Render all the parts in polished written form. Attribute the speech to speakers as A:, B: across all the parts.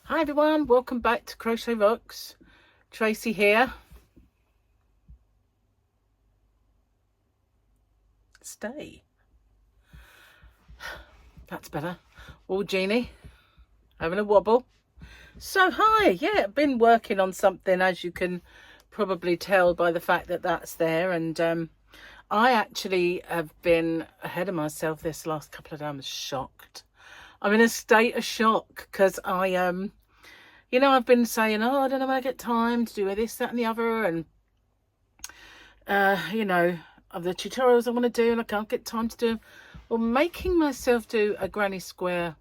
A: Hi everyone, welcome back to Crochet Rocks. Tracy here. Stay. That's better. All Jeannie, having a wobble. So hi, yeah, been working on something, as you can probably tell by the fact that that's there. And I actually have been ahead of myself this last couple of days. I'm shocked. I'm in a state of shock because you know, I've been saying, oh, I don't know when I get time to do this, that and the other. And, you know, of the tutorials I want to do and I can't get time to do them. Well, making myself do a granny square,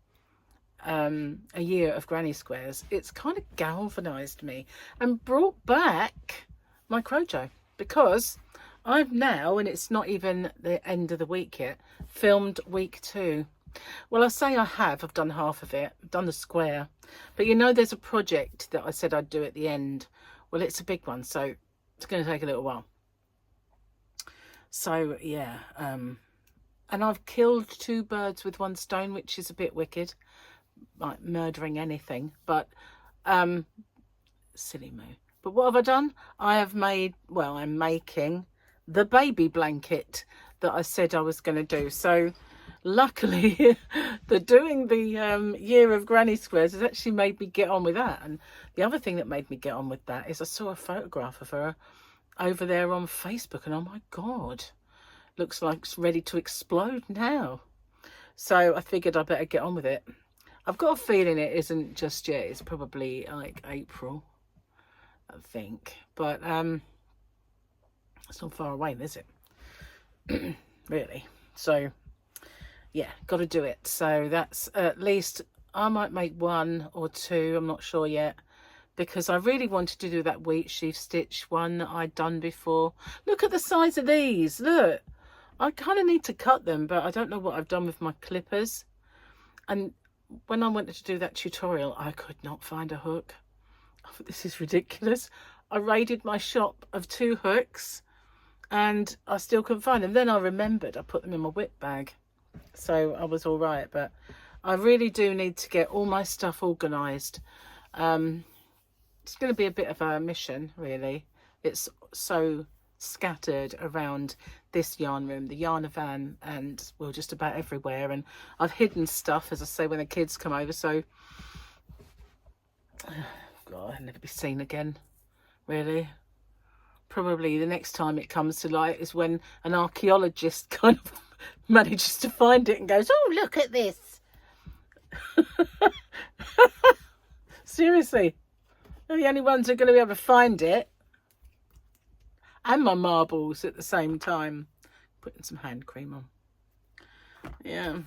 A: a year of granny squares, it's kind of galvanized me and brought back my crochet, because I've now, and it's not even the end of the week yet, filmed week 2. Well, I say I've done half of it, done the square, but you know, there's a project that I said I'd do at the end. Well, it's a big one, so it's going to take a little while. So yeah, and I've killed 2 birds with 1 stone, which is a bit wicked, like murdering anything, but silly moo. But what have I done? I have made, well, I'm making the baby blanket that I said I was going to do. So luckily, doing the year of granny squares has actually made me get on with that. And the other thing that made me get on with that is I saw a photograph of her over there on Facebook, and oh my God, looks like it's ready to explode now. So I figured I better get on with it. I've got a feeling it isn't just yet. It's probably like April, I think. But it's not far away, is it? Really. So yeah, got to do it. So that's at least, I might make 1 or 2, I'm not sure yet, because I really wanted to do that wheat sheaf stitch one that I'd done before. Look at the size of these. Look, I kind of need to cut them, but I don't know what I've done with my clippers. And when I wanted to do that tutorial, I could not find a hook. Oh, this is ridiculous. I raided my shop of 2 hooks and I still couldn't find them. Then I remembered I put them in my whip bag, so I was all right. But I really do need to get all my stuff organised. It's going to be a bit of a mission, really. It's so scattered around this yarn room, the yarn van, and well, just about everywhere. And I've hidden stuff, as I say, when the kids come over, so God, I'll never be seen again, really. Probably the next time it comes to light is when an archaeologist kind of manages to find it and goes, oh, look at this. Seriously, they're the only ones who are going to be able to find it. And my marbles at the same time. Putting some hand cream on. Yeah.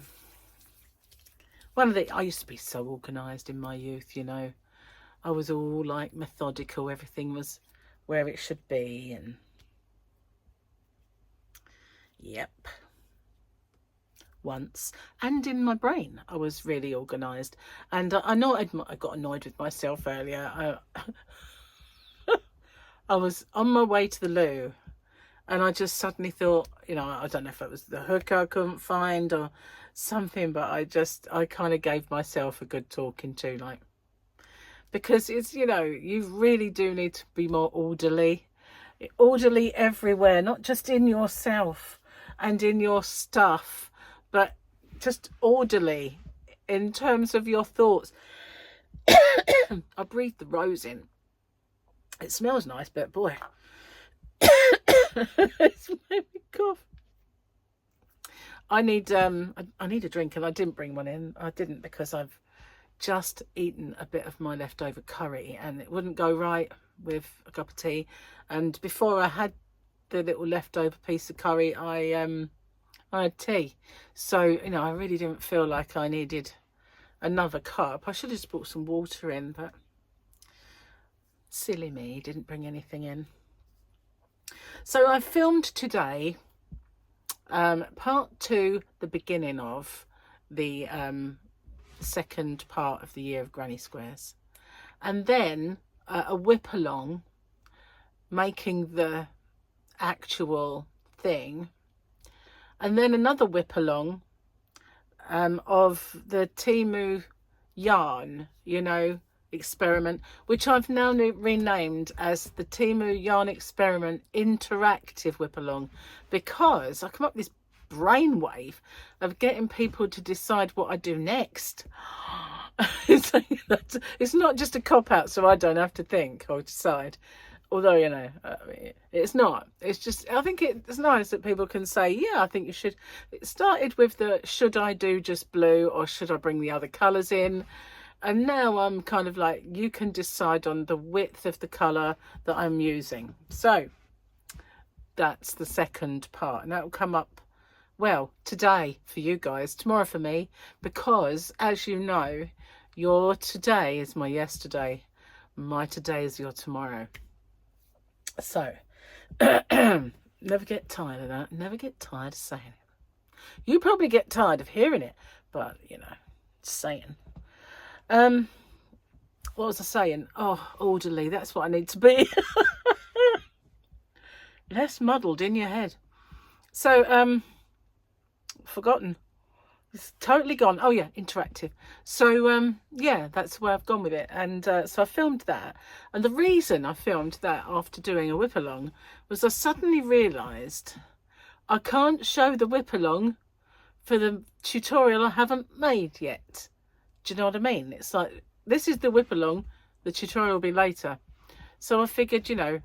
A: I used to be so organised in my youth, you know. I was all like methodical. Everything was where it should be. And yep. Once. And in my brain, I was really organised. And I know I got annoyed with myself earlier. I was on my way to the loo and I just suddenly thought, you know, I don't know if it was the hook I couldn't find or something, but I kind of gave myself a good talking to, like, because it's, you know, you really do need to be more orderly everywhere, not just in yourself and in your stuff, but just orderly in terms of your thoughts. I breathed the rose in. It smells nice, but boy, it's made me cough. I need a drink, and I didn't bring one in. I didn't, because I've just eaten a bit of my leftover curry and it wouldn't go right with a cup of tea. And before I had the little leftover piece of curry, I had tea. So, you know, I really didn't feel like I needed another cup. I should have just brought some water in, but silly me, didn't bring anything in. So I filmed today part 2, the beginning of the second part of the year of granny squares, and then a whip along making the actual thing, and then another whip along of the Temu yarn, you know, experiment, which I've now renamed as the Temu Yarn Experiment Interactive Whip Along, because I come up with this brainwave of getting people to decide what I do next. It's not just a cop-out so I don't have to think or decide. Although, you know, it's not. It's just, I think it's nice that people can say, yeah, I think you should. It started with the, should I do just blue or should I bring the other colours in? And now I'm kind of like, you can decide on the width of the colour that I'm using. So that's the second part. And that will come up, well, today for you guys, tomorrow for me. Because, as you know, your today is my yesterday. My today is your tomorrow. So, never get tired of that. Never get tired of saying it. You probably get tired of hearing it, but, you know, saying. What was I saying? Oh, orderly. That's what I need to be. Less muddled in your head. So, forgotten. It's totally gone. Oh yeah, interactive. So yeah, that's where I've gone with it. And so I filmed that. And the reason I filmed that after doing a whip along was I suddenly realised I can't show the whip along for the tutorial I haven't made yet. Do you know what I mean? It's like, this is the whip along, the tutorial will be later. So I figured, you know,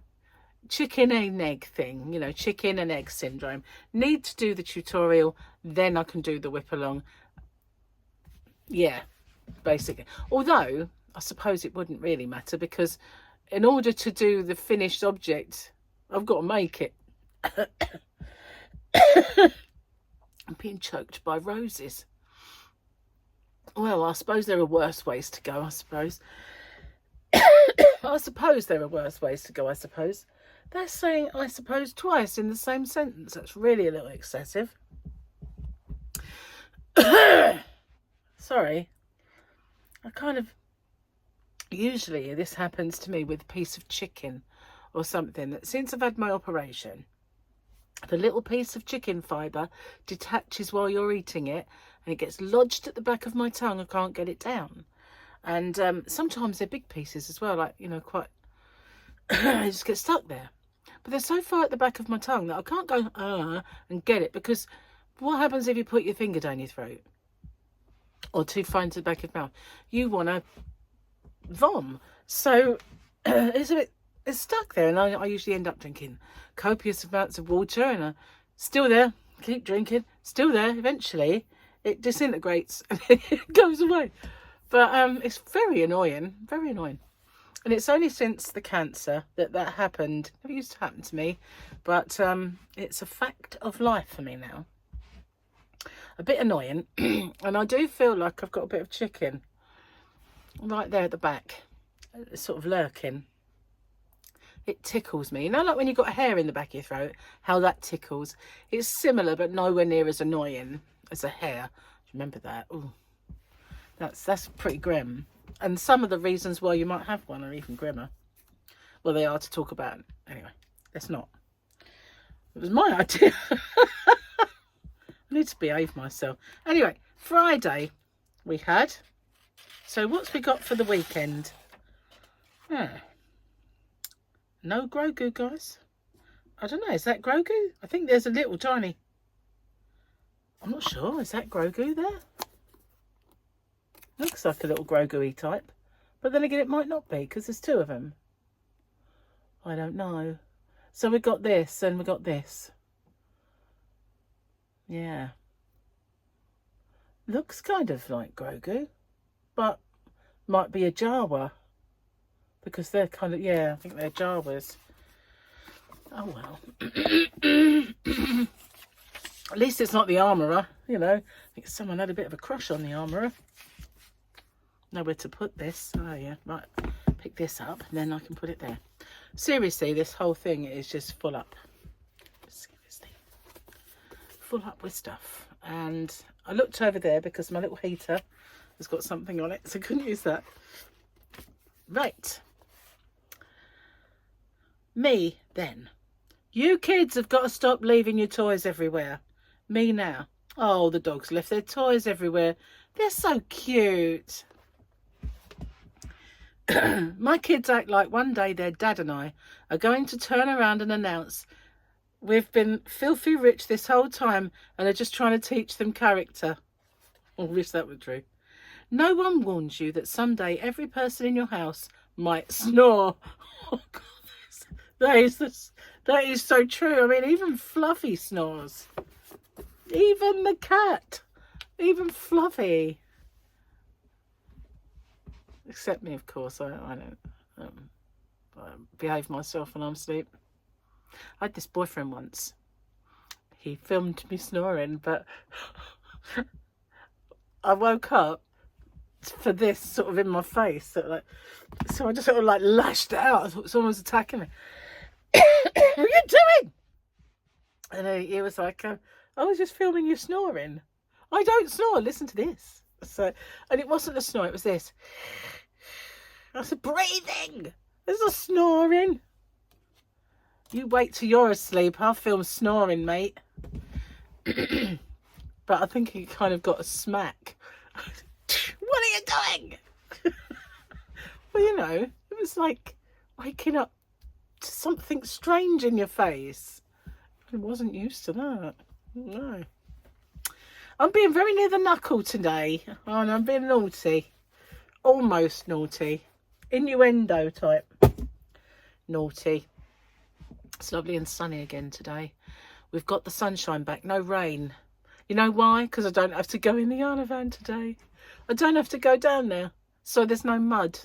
A: chicken and egg thing, you know, chicken and egg syndrome. Need to do the tutorial, then I can do the whip along. Yeah, basically. Although I suppose it wouldn't really matter, because in order to do the finished object, I've got to make it. I'm being choked by roses. Well, I suppose there are worse ways to go, I suppose. I suppose there are worse ways to go, I suppose. They're saying I suppose twice in the same sentence. That's really a little excessive. Sorry. I kind of... Usually this happens to me with a piece of chicken or something. That since I've had my operation, the little piece of chicken fibre detaches while you're eating it and it gets lodged at the back of my tongue. I can't get it down. And sometimes they're big pieces as well, like, you know, quite... I just get stuck there. But they're so far at the back of my tongue that I can't go and get it, because what happens if you put your finger down your throat or too far into the back of your mouth? You want to vom. So it's stuck there, and I usually end up drinking copious amounts of water, and still there, keep drinking, still there. Eventually it disintegrates and it goes away. But it's very annoying, very annoying. And it's only since the cancer that happened. It used to happen to me, but it's a fact of life for me now. A bit annoying. And I do feel like I've got a bit of chicken right there at the back. It's sort of lurking. It tickles me. You know, like when you've got a hair in the back of your throat, how that tickles. It's similar, but nowhere near as annoying as a hair. Remember that? Ooh. That's pretty grim. And some of the reasons why you might have one are even grimmer. Well, they are to talk about. Anyway, let's not. It was my idea. I need to behave myself. Anyway, Friday we had. So what's we got for the weekend? No Grogu, guys. I don't know. Is that Grogu? I think there's a little tiny. I'm not sure. Is that Grogu there? Looks like a little Grogu-y type. But then again, it might not be, because there's two of them. I don't know. So we got this and we got this. Yeah. Looks kind of like Grogu. But might be a Jawa. Because they're kind of, yeah, I think they're Jawas. Oh, well. At least it's not the armourer, you know. I think someone had a bit of a crush on the armourer. Nowhere to put this. Oh yeah, right. Pick this up and then I can put it there. Seriously, this whole thing is just full up. Seriously. Full up with stuff. And I looked over there because my little heater has got something on it, so I couldn't use that. Right. Me, then. You kids have got to stop leaving your toys everywhere. Me now. Oh, the dogs left their toys everywhere. They're so cute. My kids act like one day their dad and I are going to turn around and announce we've been filthy rich this whole time and are just trying to teach them character. I wish that were true. No one warns you that someday every person in your house might snore. Oh God, that is so true. I mean, even Fluffy snores. Even the cat. Even Fluffy. Except me, of course. I don't I behave myself when I'm asleep. I had this boyfriend once. He filmed me snoring, but I woke up for this sort of in my face. So I just sort of like lashed out. I thought someone was attacking me. What are you doing? And he was like, I was just filming you snoring. I don't snore. Listen to this. So, and it wasn't a snore. It was this. I said, breathing. There's no snoring. You wait till you're asleep. I'll film snoring, mate. But I think he kind of got a smack. What are you doing? Well, you know, it was like waking up to something strange in your face. I wasn't used to that. No. I'm being very near the knuckle today. Oh, and I'm being naughty. Almost naughty. Innuendo type. Naughty. It's lovely and sunny again today. We've got the sunshine back. No rain. You know why? Because I don't have to go in the Yarn van today. I don't have to go down there. So there's no mud.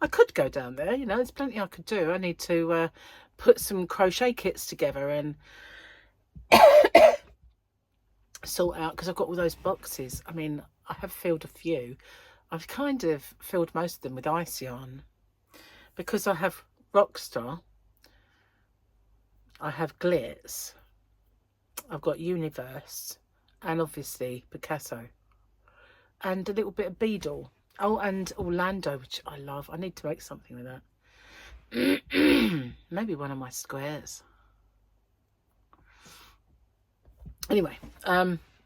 A: I could go down there, you know, there's plenty I could do. I need to put some crochet kits together and sort out, because I've got all those boxes. I mean, I have filled a few. I've kind of filled most of them with ice yarn because I have Rockstar, I have Glitz, I've got Universe, and obviously Picasso, and a little bit of Beadle. Oh, and Orlando, which I love. I need to make something with that. Maybe one of my squares. Anyway,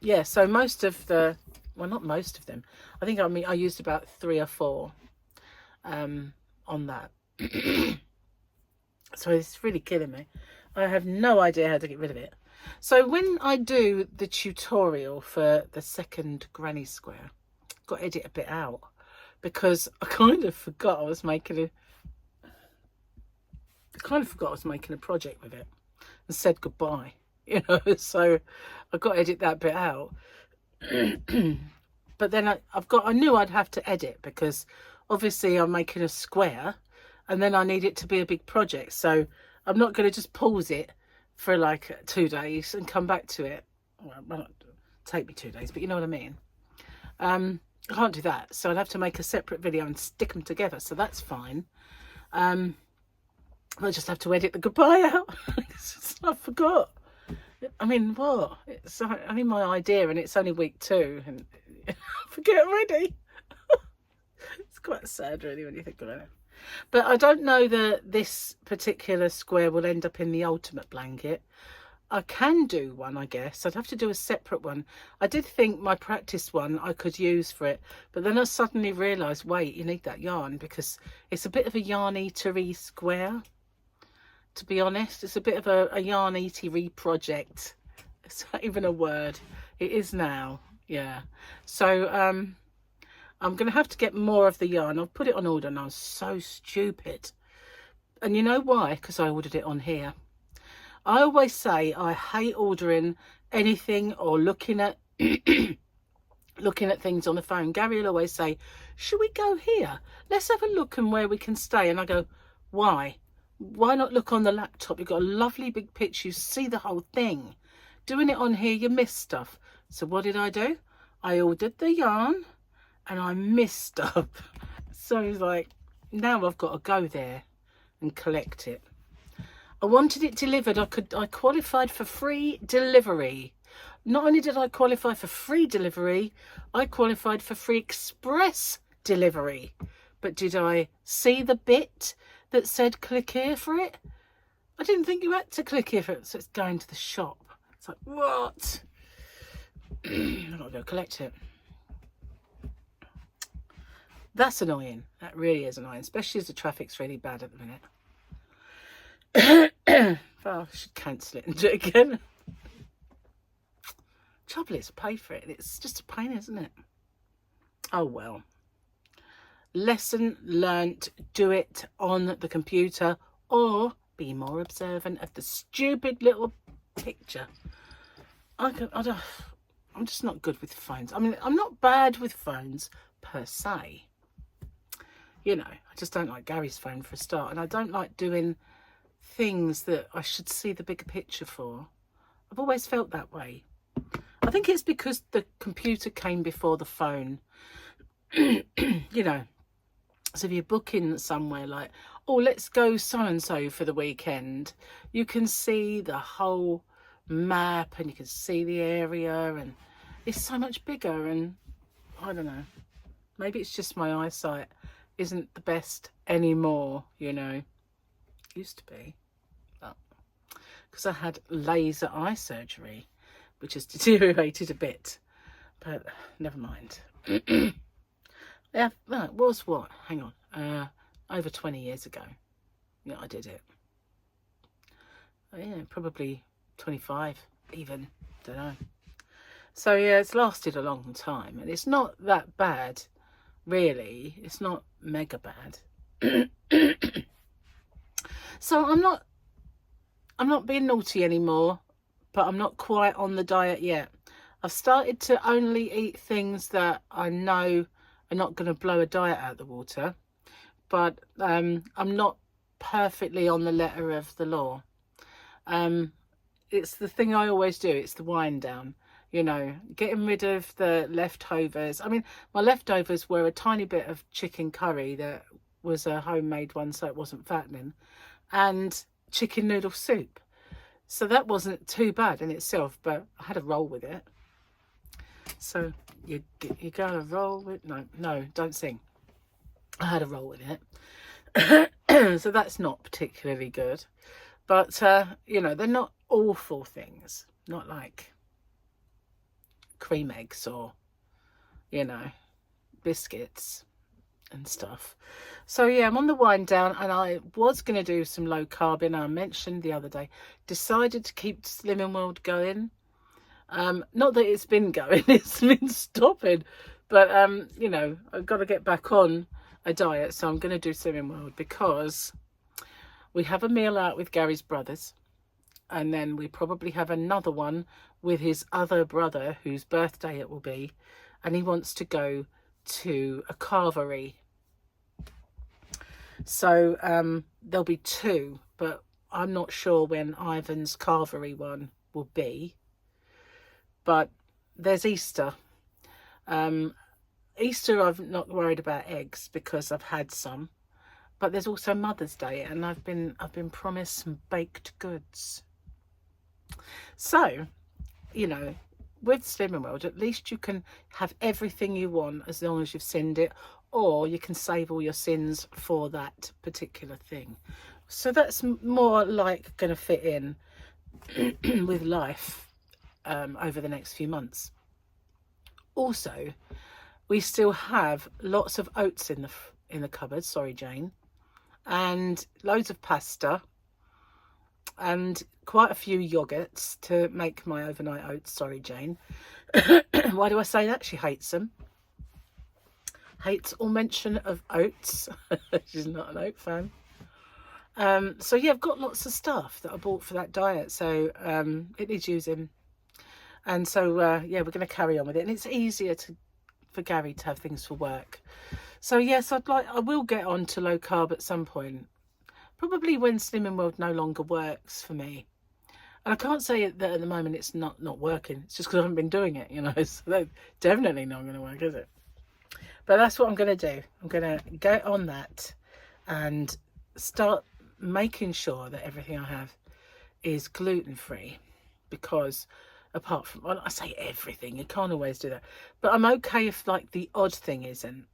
A: yeah, so most of the, well, not most of them. I think I used about 3 or 4 on that. So it's really killing me. I have no idea how to get rid of it. So when I do the tutorial for the second granny square, I've got to edit a bit out because I kind of forgot I was making a project with it and said goodbye, you know. So I've got to edit that bit out. But then I knew I'd have to edit because obviously I'm making a square and then I need it to be a big project. So I'm not going to just pause it for like 2 days and come back to it. Well, it won't take me 2 days, but you know what I mean. I can't do that. So I'd have to make a separate video and stick them together. So that's fine. I'll just have to edit the goodbye out. I forgot. I mean, what? It's only my idea and it's only week 2 and I forget already. It's quite sad really when you think about it. But I don't know that this particular square will end up in the ultimate blanket. I can do one, I guess. I'd have to do a separate one. I did think my practice one I could use for it, but then I suddenly realised, wait, you need that yarn because it's a bit of a yarn eatery square. To be honest, it's a bit of a yarn eatery project. It's not even a word. It is now, yeah. So I'm going to have to get more of the yarn. I've put it on order and I was so stupid. And you know why? Because I ordered it on here. I always say I hate ordering anything or looking at looking at things on the phone. Gary will always say, should we go here? Let's have a look and where we can stay. And I go, why? Why not look on the laptop? You've got a lovely big picture. You see the whole thing. Doing it on here, you miss stuff. So what did I do? I ordered the yarn and I missed stuff. So it's like, now I've got to go there and collect it. I wanted it delivered. I qualified for free delivery. Not only did I qualify for free delivery, I qualified for free express delivery. But did I see the bit that said click here for it? I didn't think you had to click here for it. So it's going to the shop. It's like, what? I've got to go collect it. That's annoying. That really is annoying, especially as the traffic's really bad at the minute. Well, I should cancel it and do it again. Trouble is, pay for it. It's just a pain, isn't it? Oh well. Lesson learnt. Do it on the computer, or be more observant of the stupid little picture. I'm just not good with phones. I mean, I'm not bad with phones per se. You know, I just don't like Gary's phone for a start, and I don't like doing things that I should see the bigger picture for. I've always felt that way. I think it's because the computer came before the phone. You know, so if you're booking somewhere like, oh, let's go so-and-so for the weekend, you can see the whole map and you can see the area, and it's so much bigger. And I don't know, maybe it's just my eyesight isn't the best anymore, you know. Used to be, but because I had laser eye surgery, which has deteriorated a bit, but never mind. Yeah, well, it was what? Hang on, over 20 years ago. Yeah, I did it. Yeah, probably 25 even, don't know. So yeah, it's lasted a long time, and it's not that bad, really. It's not mega bad. So I'm not being naughty anymore, but I'm not quite on the diet yet. I've started to only eat things that I know are not going to blow a diet out of the water, but I'm not perfectly on the letter of the law. It's the thing I always do. It's the wind down, you know, getting rid of the leftovers. I mean, my leftovers were a tiny bit of chicken curry that was a homemade one, so it wasn't fattening, and chicken noodle soup. So that wasn't too bad in itself, but I had a roll with it. So you gotta roll with, no, don't sing. I had a roll with it. So that's not particularly good. But, you know, they're not awful things. Not like cream eggs or, you know, biscuits and stuff. So yeah, I'm on the wind down, and I was going to do some low carb, and I mentioned the other day, decided to keep Slimming World going. Not that it's been going, it's been stopping, but you know, I've got to get back on a diet, so I'm going to do Slimming World, because we have a meal out with Gary's brothers, and then we probably have another one with his other brother, whose birthday it will be, and he wants to go to a carvery. So there'll be two, but I'm not sure when Ivan's carvery one will be. But there's Easter. Easter, I'm not worried about eggs because I've had some. But there's also Mother's Day, and I've been promised some baked goods. So, you know, with Slimming World, at least you can have everything you want as long as you've sinned it, or you can save all your sins for that particular thing. So that's more like going to fit in with life over the next few months. Also, we still have lots of oats in the cupboard. Sorry, Jane. And loads of pasta, and quite a few yogurts to make my overnight oats. Sorry, Jane. Why do I say that? She hates them. Hates all mention of oats. She's not an oat fan. So yeah, I've got lots of stuff that I bought for that diet, so it needs using. And so yeah, we're going to carry on with it, and it's easier for Gary to have things for work. So yes, I will get on to low carb at some point, probably when Slimming World no longer works for me. And I can't say that at the moment it's not working. It's just because I haven't been doing it, you know. So that's definitely not going to work, is it? But that's what I'm going to do. I'm going to get on that and start making sure that everything I have is gluten-free, because apart from, well, I say everything, you can't always do that, but I'm okay if like the odd thing isn't.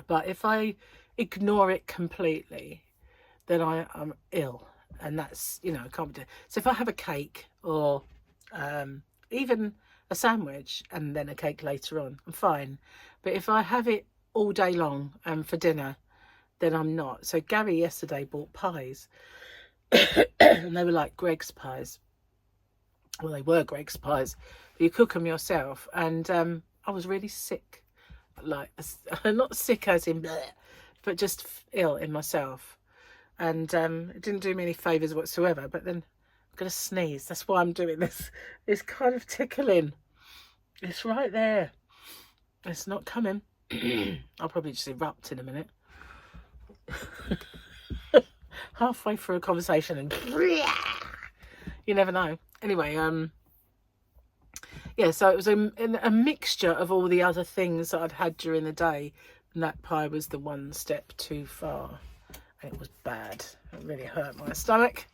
A: But if I ignore it completely, then I'm ill, and that's, you know, I can't do it. So if I have a cake or even a sandwich and then a cake later on, I'm fine. But if I have it all day long for dinner, then I'm not. So Gary yesterday bought pies and they were like Greg's pies. Well, they were Greg's pies, but you cook them yourself. And I was really sick, like not sick as in bleh, but just ill in myself. And it didn't do me any favours whatsoever. But then I'm going to sneeze. That's why I'm doing this. It's kind of tickling. It's right there. It's not coming. I'll probably just erupt in a minute. Halfway through a conversation and you never know. Anyway, yeah, so it was a mixture of all the other things that I'd had during the day, and that pie was the one step too far, and it was bad. It really hurt my stomach,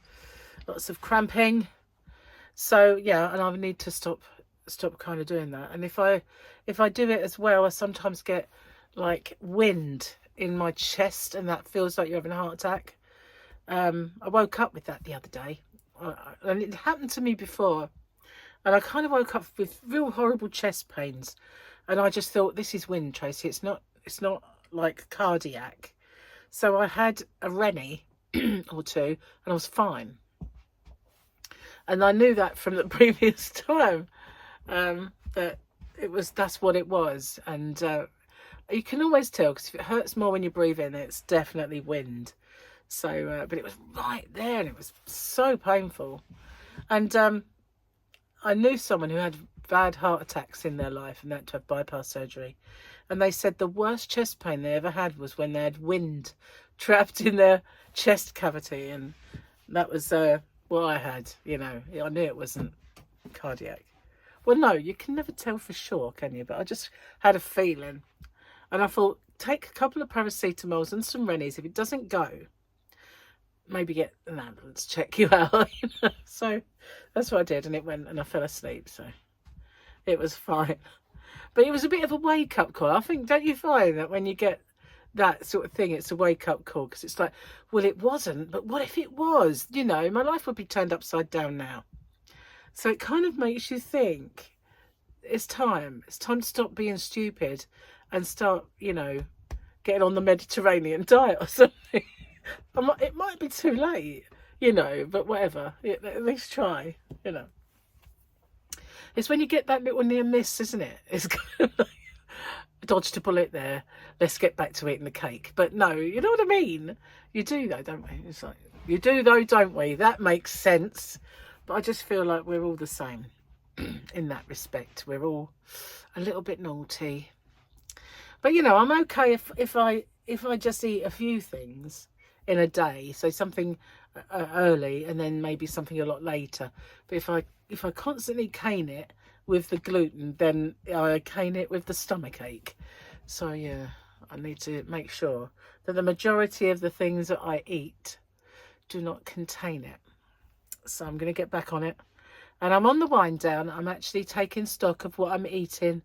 A: lots of cramping. So yeah, and I need to stop kind of doing that. And if I do it as well, I sometimes get like wind in my chest, and that feels like you're having a heart attack. I woke up with that the other day, and it happened to me before, and I kind of woke up with real horrible chest pains, and I just thought, this is wind, Tracy. It's not like cardiac. So I had a Rennie or two, and I was fine. And I knew that from the previous time, that that's what it was. And you can always tell, because if it hurts more when you breathe in, it's definitely wind. So, but it was right there, and it was so painful. And I knew someone who had bad heart attacks in their life and had to have bypass surgery. And they said the worst chest pain they ever had was when they had wind trapped in their chest cavity. And that was what I had, you know. I knew it wasn't cardiac. Well, no, you can never tell for sure, can you? But I just had a feeling. And I thought, take a couple of paracetamols and some Rennies. If it doesn't go, maybe get an ambulance, check you out. You know? So that's what I did, and it went, and I fell asleep. So it was fine. But it was a bit of a wake-up call. I think, don't you find that when you get that sort of thing, it's a wake-up call? Because it's like, well, it wasn't, but what if it was? You know, my life would be turned upside down now. So it kind of makes you think, it's time. It's time to stop being stupid and start, you know, getting on the Mediterranean diet or something. It might be too late, you know, but whatever. At least try, you know. It's when you get that little near miss, isn't it? It's kind of like, dodged a bullet there. Let's get back to eating the cake. But no, you know what I mean? You do though, don't we? It's like, you do though, don't we? That makes sense. But I just feel like we're all the same in that respect. We're all a little bit naughty. But you know, I'm okay if I just eat a few things in a day, so something early and then maybe something a lot later. But if I constantly cane it with the gluten, then I cane it with the stomach ache. So yeah, I need to make sure that the majority of the things that I eat do not contain it. So I'm going to get back on it, and I'm on the wind down. I'm actually taking stock of what I'm eating,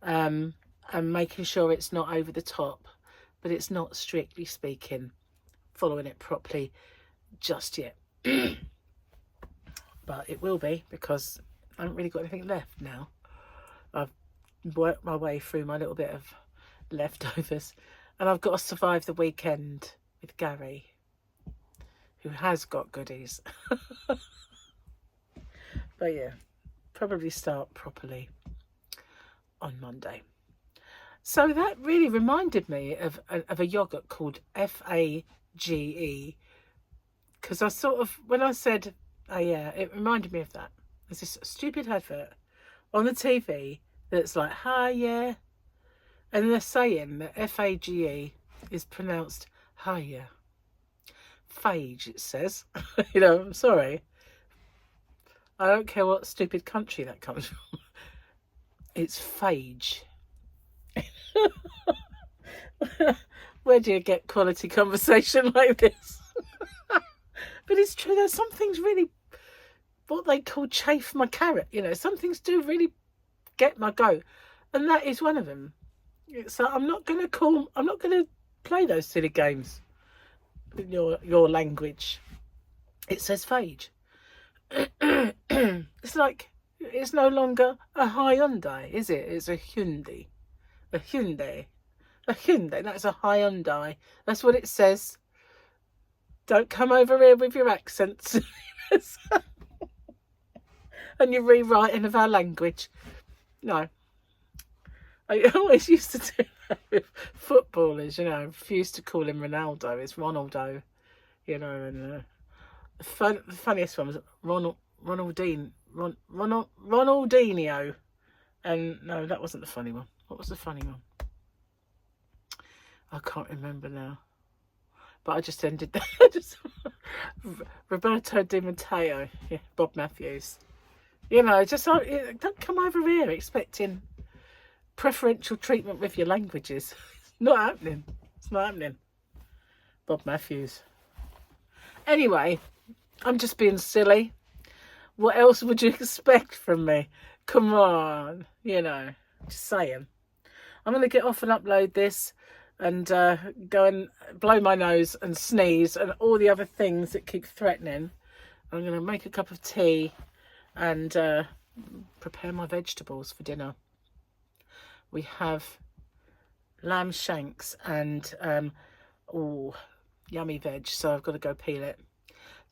A: and making sure it's not over the top, but it's not, strictly speaking, following it properly just yet. But it will be, because I haven't really got anything left now. I've worked my way through my little bit of leftovers, and I've got to survive the weekend with Gary, who has got goodies. But yeah, probably start properly on Monday. So that really reminded me of a yogurt called Fage, because I sort of, when I said, oh yeah, it reminded me of that. There's this stupid advert on the TV that's like, hi, yeah, and they're saying that Fage is pronounced hiya. Phage, it says. You know, I'm sorry. I don't care what stupid country that comes from. It's phage. Where do you get quality conversation like this? But it's true, there's some things really, what they call chafe my carrot, you know, some things do really get my goat, and that is one of them. So I'm not going to play those silly games with your language. It says phage. It's like, it's no longer a Hyundai, is it? It's a Hyundai. A Hyundai. That's a Hyundai. That's what it says. Don't come over here with your accents. And your rewriting of our language. No. I always used to do that with footballers, you know. I used to call him Ronaldo. It's Ronaldo, you know. And the funniest one was Ronaldinho. And no, that wasn't the funny one. What was the funny one? I can't remember now. But I just ended that. Roberto Di Matteo. Yeah, Bob Matthews. You know, just don't come over here expecting preferential treatment with your languages. It's not happening. It's not happening. Bob Matthews. Anyway, I'm just being silly. What else would you expect from me? Come on, you know, just saying. I'm going to get off and upload this and go and blow my nose and sneeze and all the other things that keep threatening. I'm going to make a cup of tea and prepare my vegetables for dinner. We have lamb shanks and yummy veg, so I've got to go peel it.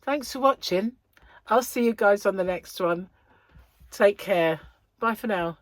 A: Thanks for watching. I'll see you guys on the next one. Take care. Bye for now.